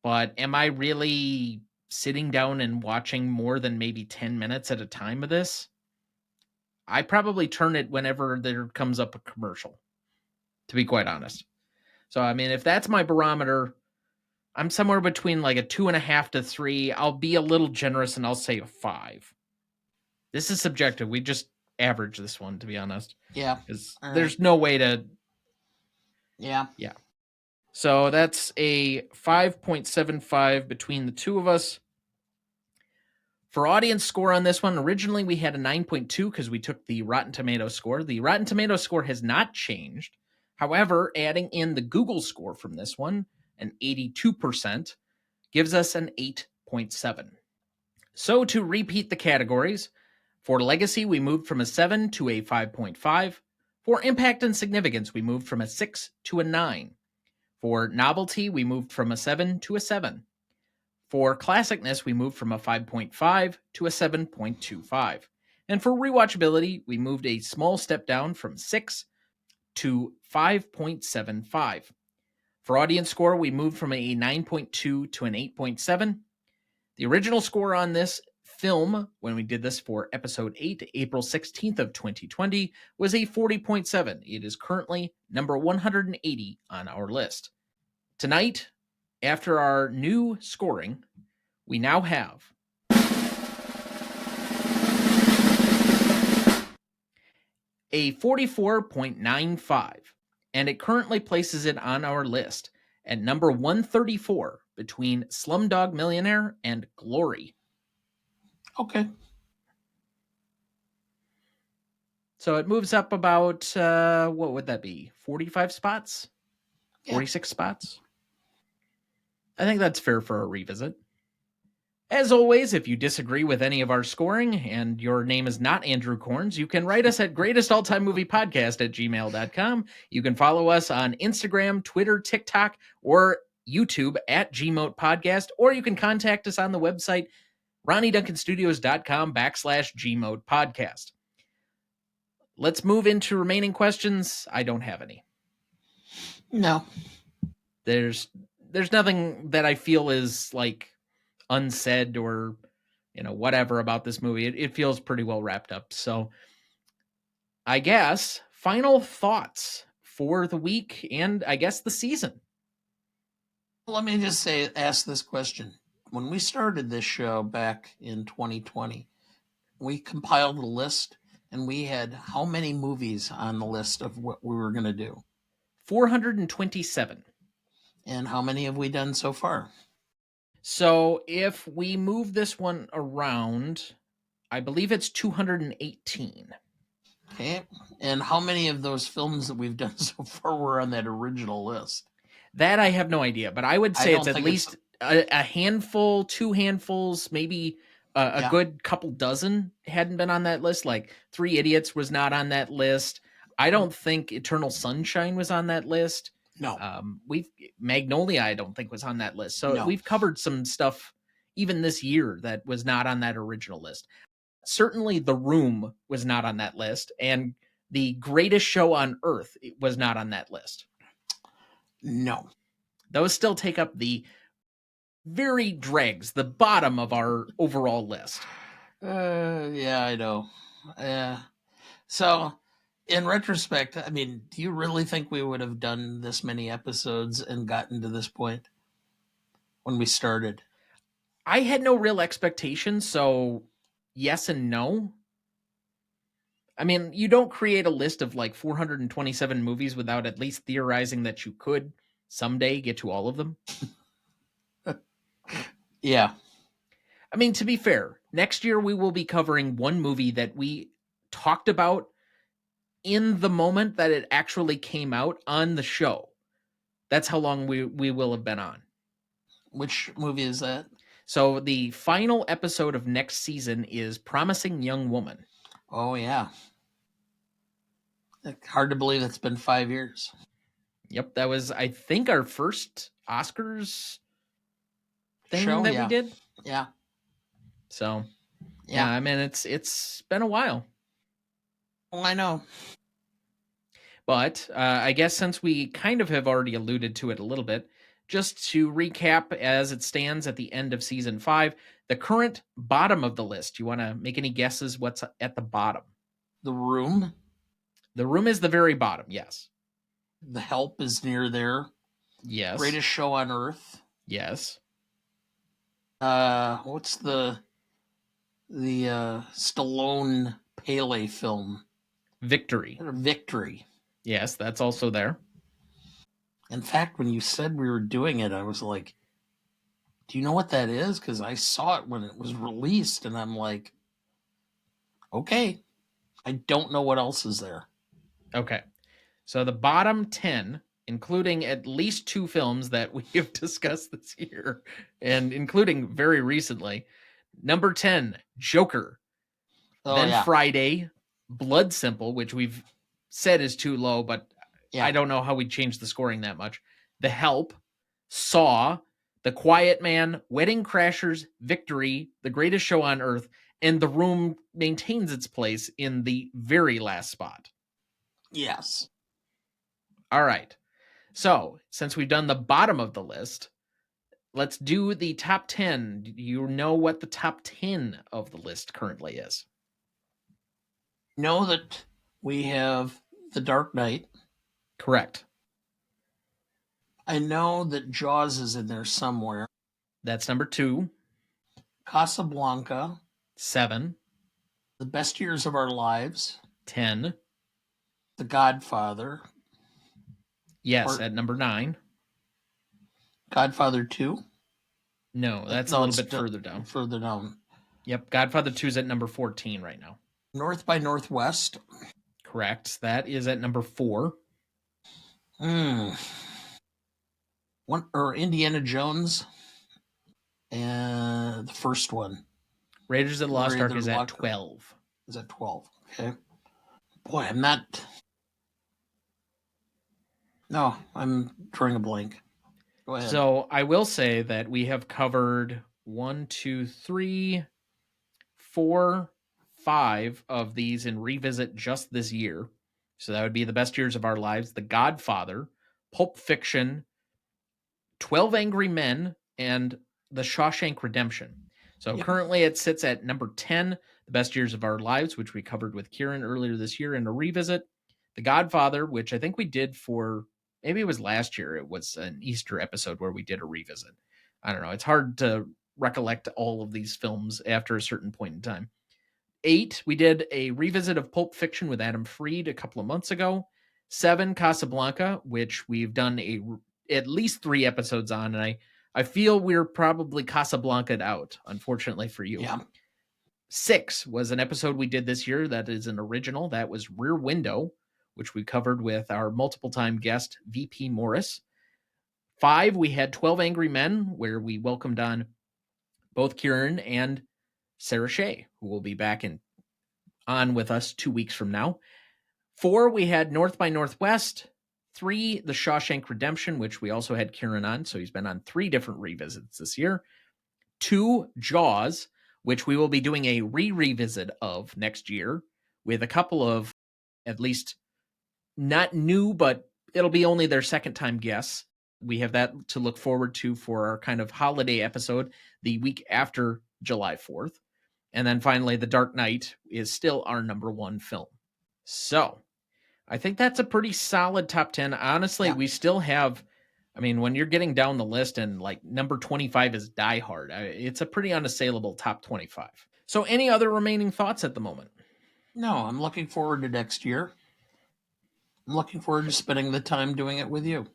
But am I really sitting down and watching more than maybe 10 minutes at a time of this? I probably turn it whenever there comes up a commercial, to be quite honest. So, I mean, if that's my barometer, I'm somewhere between like a 2.5 to 3. I'll be a little generous and I'll say a 5. This is subjective. We just average this one, to be honest. Yeah. Because there's no way to. Yeah. Yeah. So that's a 5.75 between the two of us. For audience score on this one, originally we had a 9.2 because we took the Rotten Tomatoes score. The Rotten Tomatoes score has not changed. However, adding in the Google score from this one, an 82%, gives us an 8.7. So to repeat the categories, for legacy, we moved from a 7 to a 5.5. For impact and significance, we moved from a 6 to a 9. For novelty, we moved from a 7 to a 7. For Classicness, we moved from a 5.5 to a 7.25. And for Rewatchability, we moved a small step down from 6 to 5.75. For Audience Score, we moved from a 9.2 to an 8.7. The original score on this film, when we did this for episode 8, April 16th of 2020, was a 40.7. It is currently number 180 on our list. Tonight, after our new scoring, we now have a 44.95, and it currently places it on our list at number 134 between Slumdog Millionaire and Glory. Okay. So it moves up about, what would that be? 45 spots? 46 spots? I think that's fair for a revisit. As always, if you disagree with any of our scoring and your name is not Andrew Corns, you can write us at greatestaltimemoviepodcast@gmail.com. You can follow us on Instagram, Twitter, TikTok, or YouTube at Gmote Podcast, or you can contact us on the website, RonnieDuncanStudios.com/Gmote Podcast. Let's move into remaining questions. I don't have any. No. There's nothing that I feel is like unsaid or whatever about this movie. It feels pretty well wrapped up. So I guess final thoughts for the week and I guess the season. Let me just ask this question. When we started this show back in 2020, we compiled a list and we had how many movies on the list of what we were going to do? 427. And how many have we done so far? So if we move this one around, I believe it's 218. Okay. And how many of those films that we've done so far were on that original list? That I have no idea, but I would say it's at least a handful, 2 handfuls, maybe a good couple dozen hadn't been on that list. Like 3 Idiots was not on that list. I don't think Eternal Sunshine was on that list. No. Magnolia, I don't think was on that list. So we've covered some stuff even this year that was not on that original list. Certainly The Room was not on that list, and The Greatest Show on Earth was not on that list. No. Those still take up the very dregs, the bottom of our overall list. Yeah, I know. So, in retrospect, I mean, do you really think we would have done this many episodes and gotten to this point when we started? I had no real expectations, so yes and no. I mean, you don't create a list of like 427 movies without at least theorizing that you could someday get to all of them. Yeah. I mean, to be fair, next year we will be covering one movie that we talked about in the moment that it actually came out on the show. That's how long we will have been on. Which movie is that? So the final episode of next season is Promising Young Woman. Oh, yeah. Hard to believe it's been 5 years. Yep, that was, I think, our first Oscars thing show that we did. Yeah. So, yeah, I mean, it's been a while. Oh, I know. But I guess since we kind of have already alluded to it a little bit, just to recap as it stands at the end of season 5, the current bottom of the list. You want to make any guesses what's at the bottom? The Room. The Room is the very bottom, yes. The Help is near there. Yes. Greatest Show on Earth. Yes. What's the Stallone Pele film? Victory. Yes, that's also there. In fact, when you said we were doing it, I was like, do you know what that is? Because I saw it when it was released, and I'm like, okay. I don't know what else is there. Okay. So the bottom 10, including at least 2 films that we have discussed this year, and including very recently. Number 10, Joker. Friday, Blood Simple, which we've said is too low, but I don't know how we'd change the scoring that much. The Help, Saw, The Quiet Man, Wedding Crashers, Victory, The Greatest Show on Earth, and The Room maintains its place in the very last spot. Yes. All right. So, since we've done the bottom of the list, let's do the top 10. Do you know what the top 10 of the list currently is? Know that we have The Dark Knight. Correct. I know that Jaws is in there somewhere. That's number 2. Casablanca. 7. The Best Years of Our Lives. 10. The Godfather. Yes, at number 9. Godfather 2. No, that's a little bit further down. Further down. Yep, Godfather 2 is at number 14 right now. North by Northwest. Correct. That is at number 4. Indiana Jones. And the first one. Raiders of the Lost Ark is at 12. Is at 12. Okay. Boy, I'm not. No, I'm drawing a blank. Go ahead. So I will say that we have covered 1, 2, 3, 4, 5 of these in revisit just this year. So that would be The Best Years of Our Lives, The Godfather, Pulp Fiction, 12 Angry Men, and The Shawshank Redemption. So currently it sits at number 10, The Best Years of Our Lives, which we covered with Kieran earlier this year in a revisit. The Godfather, which I think we did for, maybe it was last year. It was an Easter episode where we did a revisit. I don't know. It's hard to recollect all of these films after a certain point in time. 8, we did a revisit of Pulp Fiction with Adam Freed a couple of months ago. 7, Casablanca, which we've done at least 3 episodes on, and I feel we're probably Casablanca'd out, unfortunately for you. Yeah. 6 was an episode we did this year that is an original. That was Rear Window, which we covered with our multiple-time guest, VP Morris. 5, we had 12 Angry Men, where we welcomed on both Kieran and Sarah Shea, who will be back on with us 2 weeks from now. 4, we had North by Northwest. 3, The Shawshank Redemption, which we also had Kieran on, so he's been on 3 different revisits this year. 2, Jaws, which we will be doing a revisit of next year with a couple of, at least not new, but it'll be only their second time guests. We have that to look forward to for our kind of holiday episode the week after July 4th. And then finally, The Dark Knight is still our number 1 film. So I think that's a pretty solid top 10. Honestly, we still have, I mean, when you're getting down the list and like number 25 is Die Hard, it's a pretty unassailable top 25. So any other remaining thoughts at the moment? No, I'm looking forward to next year. I'm looking forward to spending the time doing it with you.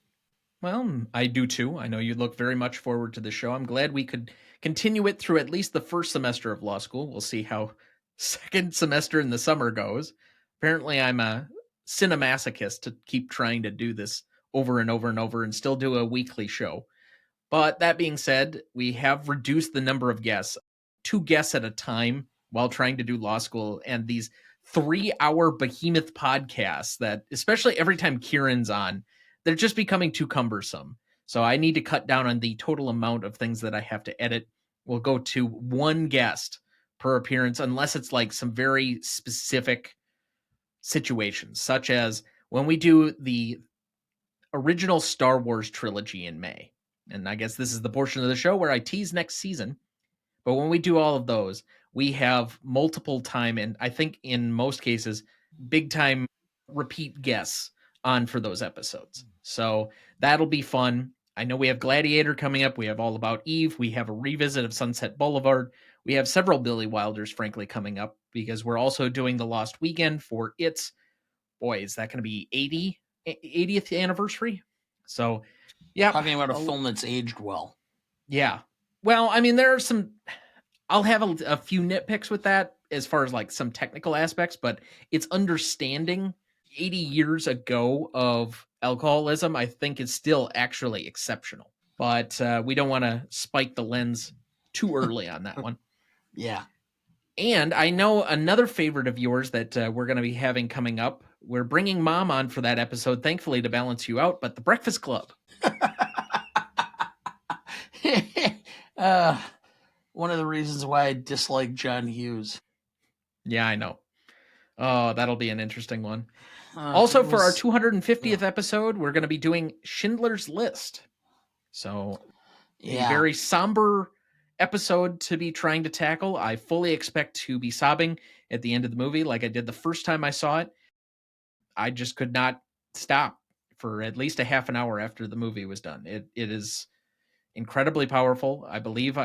Well, I do too. I know you look very much forward to the show. I'm glad we could continue it through at least the first semester of law school. We'll see how second semester in the summer goes. Apparently, I'm a cinemasochist to keep trying to do this over and over and over and still do a weekly show. But that being said, we have reduced the number of guests, 2 guests at a time while trying to do law school, and these 3-hour behemoth podcasts that, especially every time Kieran's on, they're just becoming too cumbersome. So I need to cut down on the total amount of things that I have to edit. We'll go to 1 guest per appearance, unless it's like some very specific situations, such as when we do the original Star Wars trilogy in May. And I guess this is the portion of the show where I tease next season. But when we do all of those, we have multiple time, and I think in most cases, big time repeat guests on for those episodes. So that'll be fun. I know we have Gladiator coming up. We have All About Eve. We have a revisit of Sunset Boulevard. We have several Billy Wilders, frankly, coming up because we're also doing the Lost Weekend for its, boy, is that going to be 80th anniversary? So, yeah. Talking about a film that's aged well. Yeah. Well, I mean, there are some, I'll have a few nitpicks with that as far as like some technical aspects, but it's understanding 80 years ago of alcoholism, I think is still actually exceptional. But we don't want to spike the lens too early on that one. Yeah. And I know another favorite of yours that we're going to be having coming up. We're bringing Mom on for that episode, thankfully, to balance you out, but The Breakfast Club. One of the reasons why I dislike John Hughes. Yeah, I know. Oh, that'll be an interesting one. Also, for our 250th episode, we're going to be doing Schindler's List. So, a very somber episode to be trying to tackle. I fully expect to be sobbing at the end of the movie like I did the first time I saw it. I just could not stop for at least a half an hour after the movie was done. It is incredibly powerful. I believe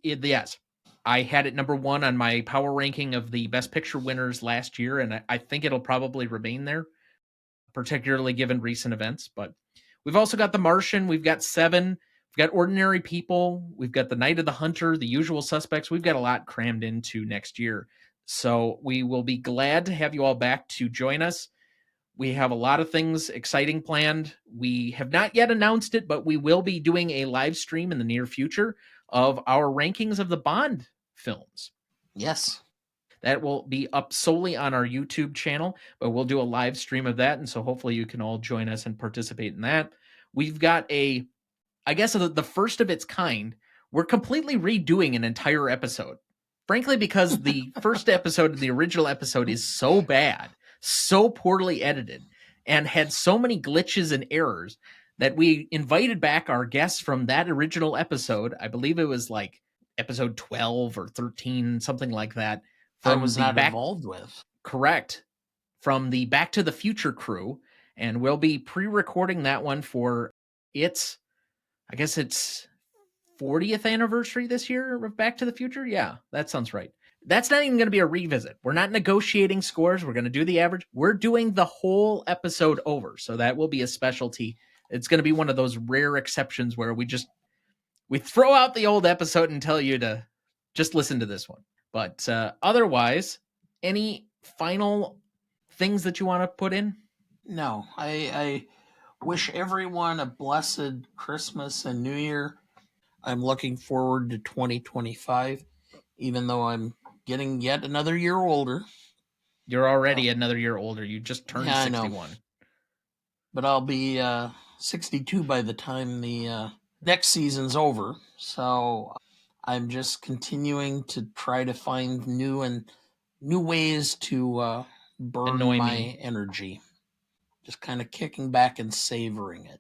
yes. I had it number 1 on my power ranking of the Best Picture winners last year, and I think it'll probably remain there, particularly given recent events. But we've also got The Martian, we've got Seven, we've got Ordinary People, we've got The Night of the Hunter, The Usual Suspects. We've got a lot crammed into next year. So we will be glad to have you all back to join us. We have a lot of things exciting planned. We have not yet announced it, but we will be doing a live stream in the near future of our rankings of the Bond films. Yes. That will be up solely on our YouTube channel, but we'll do a live stream of that. And so hopefully you can all join us and participate in that. We've got the first of its kind. We're completely redoing an entire episode. Frankly, because the first episode of the original episode is so bad, so poorly edited, and had so many glitches and errors that we invited back our guests from that original episode. I believe it was like episode 12 or 13, something like that. I was not involved with. Correct. From the Back to the Future crew. And we'll be pre-recording that one for its 40th anniversary this year of Back to the Future. Yeah, that sounds right. That's not even going to be a revisit. We're not negotiating scores. We're going to do the average. We're doing the whole episode over. So that will be a specialty. It's going to be one of those rare exceptions where we throw out the old episode and tell you to just listen to this one. But otherwise, any final things that you want to put in? No, I wish everyone a blessed Christmas and New Year. I'm looking forward to 2025, even though I'm getting yet another year older. You're already another year older. You just turned 61. I know. But I'll be 62 by the time the next season's over. So I'm just continuing to try to find new ways to burn my energy. Just kind of kicking back and savoring it.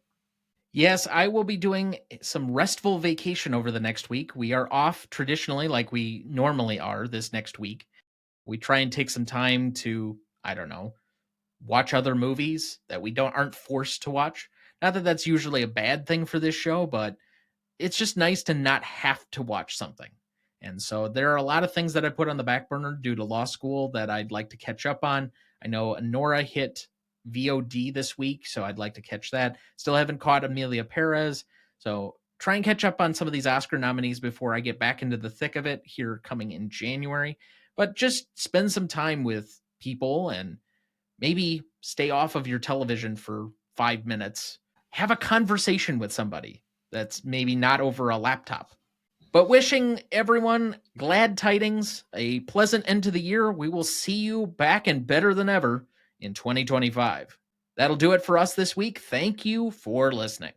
Yes, I will be doing some restful vacation over the next week. We are off traditionally like we normally are this next week. We try and take some time to, watch other movies that we aren't forced to watch. Not that that's usually a bad thing for this show, but it's just nice to not have to watch something. And so there are a lot of things that I put on the back burner due to law school that I'd like to catch up on. I know Nora hit VOD this week, so I'd like to catch that. Still haven't caught Amelia Perez, so try and catch up on some of these Oscar nominees before I get back into the thick of it here coming in January. But just spend some time with people and maybe stay off of your television for 5 minutes. Have a conversation with somebody that's maybe not over a laptop. But wishing everyone glad tidings, a pleasant end to the year. We will see you back and better than ever in 2025. That'll do it for us this week. Thank you for listening.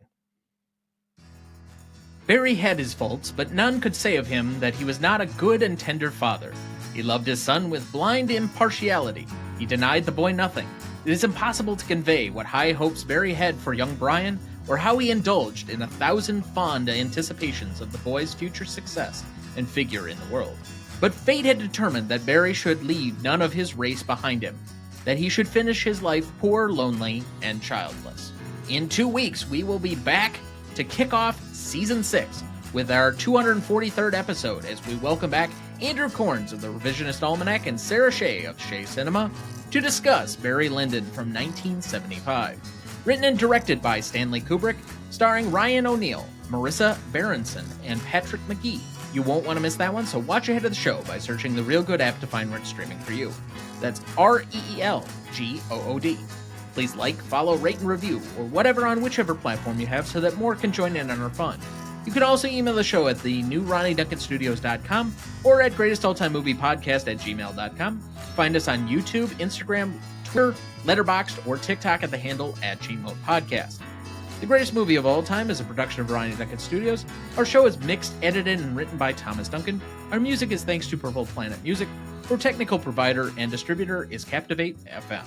Barry had his faults, but none could say of him that he was not a good and tender father. He loved his son with blind impartiality. He denied the boy nothing. It is impossible to convey what high hopes Barry had for young Brian, or how he indulged in 1,000 fond anticipations of the boy's future success and figure in the world. But fate had determined that Barry should leave none of his race behind him, that he should finish his life poor, lonely, and childless. In 2 weeks, we will be back to kick off Season 6 with our 243rd episode as we welcome back Andrew Corns of the Revisionist Almanac and Sarah Shea of Shea Cinema to discuss Barry Lyndon from 1975. Written and directed by Stanley Kubrick, starring Ryan O'Neal, Marissa Berenson, and Patrick McGee. You won't want to miss that one, so watch ahead of the show by searching the Real Good app to find where it's streaming for you. That's REELGOOD. Please like, follow, rate, and review, or whatever on whichever platform you have so that more can join in on our fun. You can also email the show at thenewRonnieDuncanStudios.com or at greatestaltimemmoviepodcast@gmail.com. Find us on YouTube, Instagram, Twitter, Letterboxd, or TikTok at the handle @GModePodcast. The Greatest Movie of All Time is a production of Ryan Duncan Studios. Our show is mixed, edited, and written by Thomas Duncan. Our music is thanks to Purple Planet Music. Our technical provider and distributor is Captivate FM.